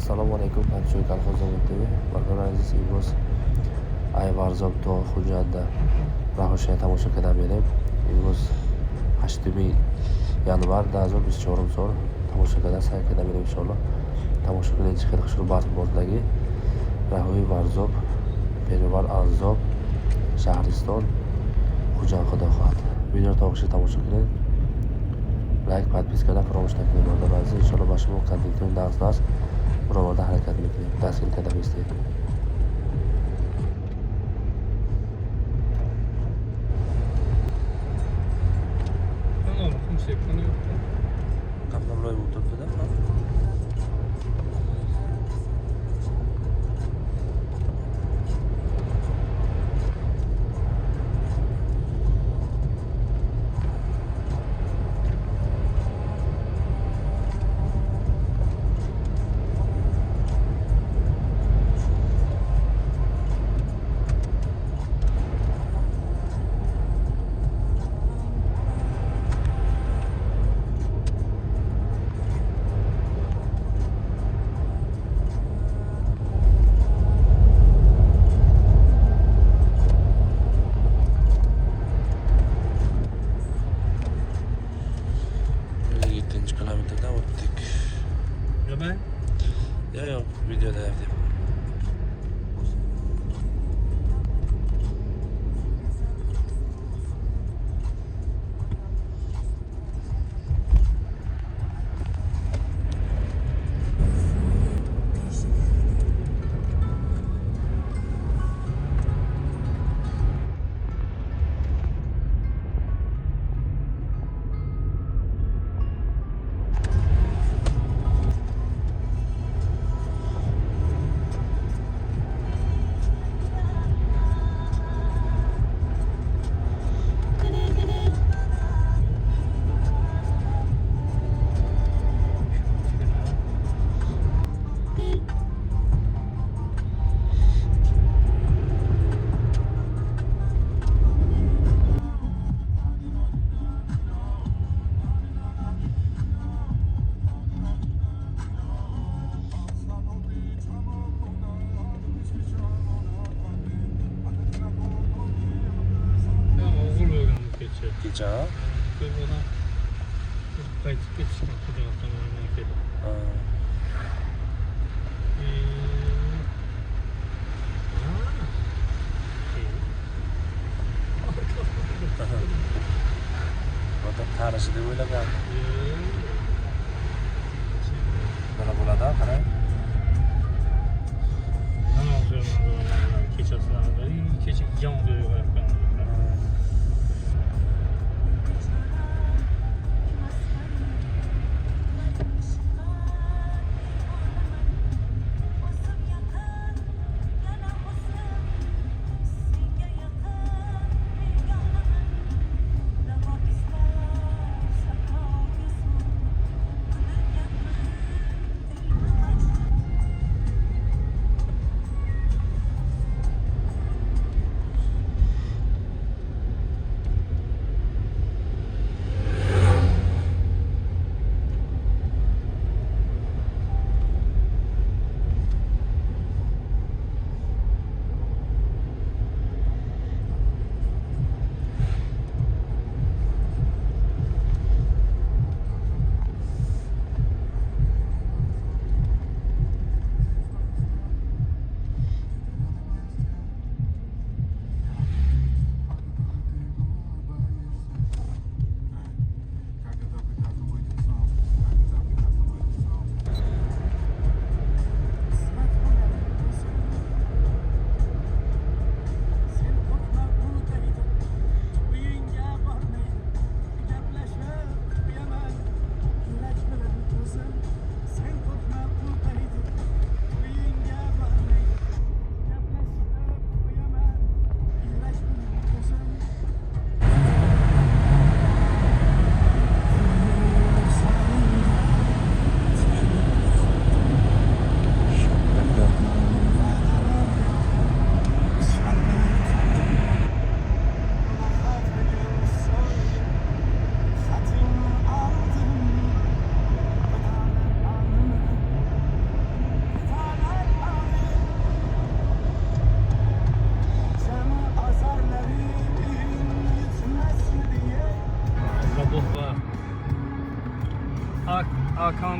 Assalomu alaykum, hamshira kolxozi Barkamol aziz imroz Ayvarzob to Xo'janda rahoshaya tomosha qilamiz. Imroz 8 yanvar 2024 سال tomosha qilamiz. Qilamiz inshaalloh. Tomosha qilishga xizmat qilishni bordagi rahoy Varzob Перевал Azzob Shahriston Xo'jand Xudoxohat. Video tomosha qiling. Like, подпискаlar фаромӯш накунед. Баъзан иншоалло ба шумо контентҳои нағз бароварда ҳаракат мекунем. Дастгирӣ карда бистед. Қаблам рой мотор буда. Kilometrda o'tdik. Nima? Yo'q, videoda yaptım. Kecha ko'rmadan qaytib ketishgan Xo'jand tomonidan kelib. Ota tarishi deb o'ylagan. Mana bo'ladi, qarang. Mana kecha yomg'ir yog'ayotgan.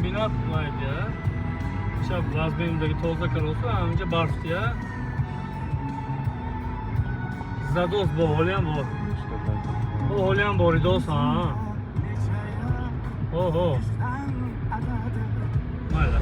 kombinat var ya. Şap razbenimdeki tozda karosu önce barf ya. Zados bu holyan bu. Bu holyan bu ridos ha. Oho. Mayla.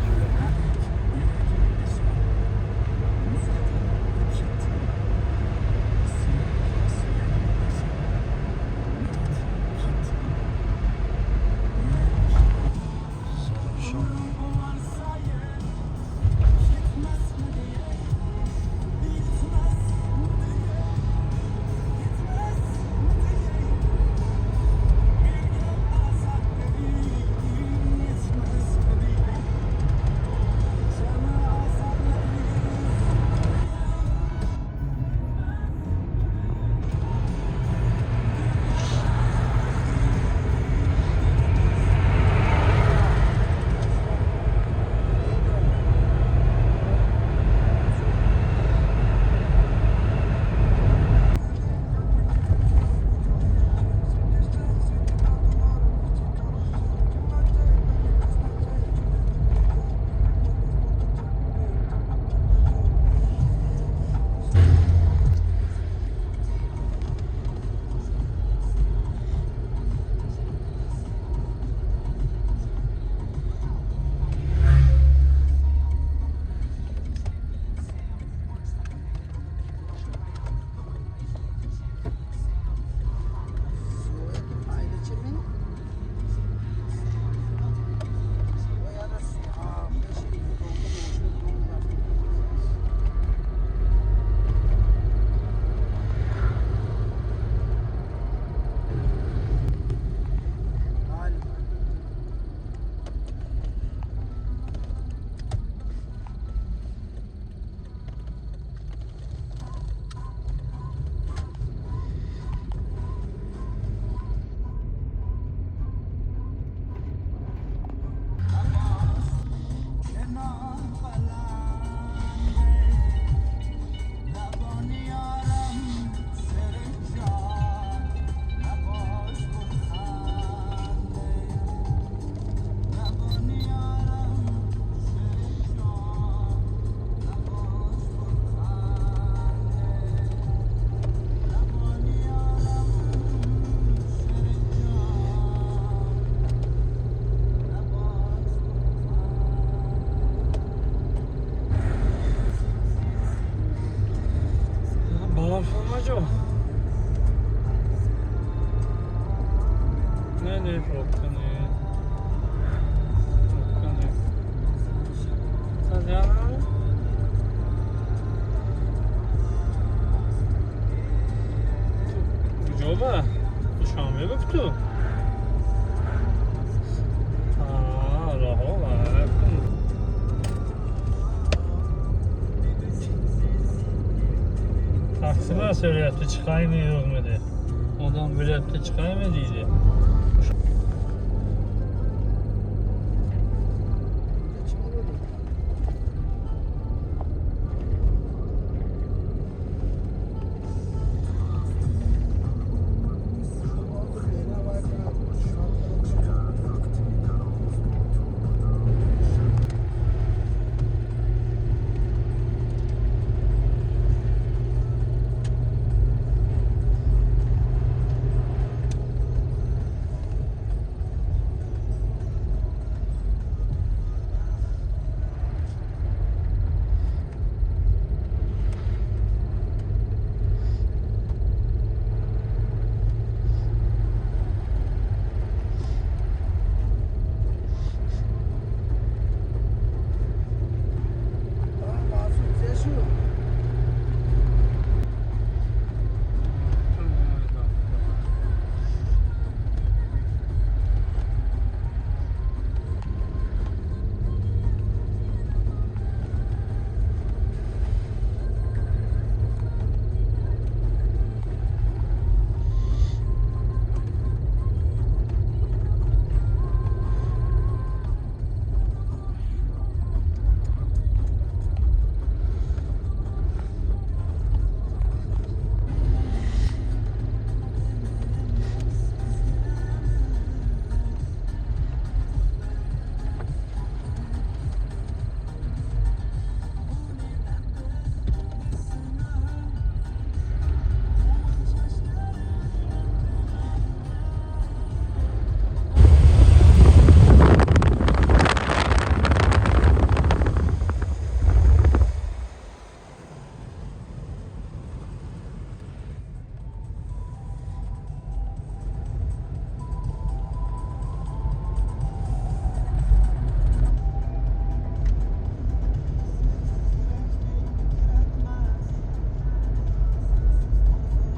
Balafamacı. Ne rokkanı? Rokkanı. Sen yana? Coba. Şamya bıktı. Raho var. Taksiler söyleyipti çıkayım yok mu diye. Adam böyle yaptı çıkayım mı diydi.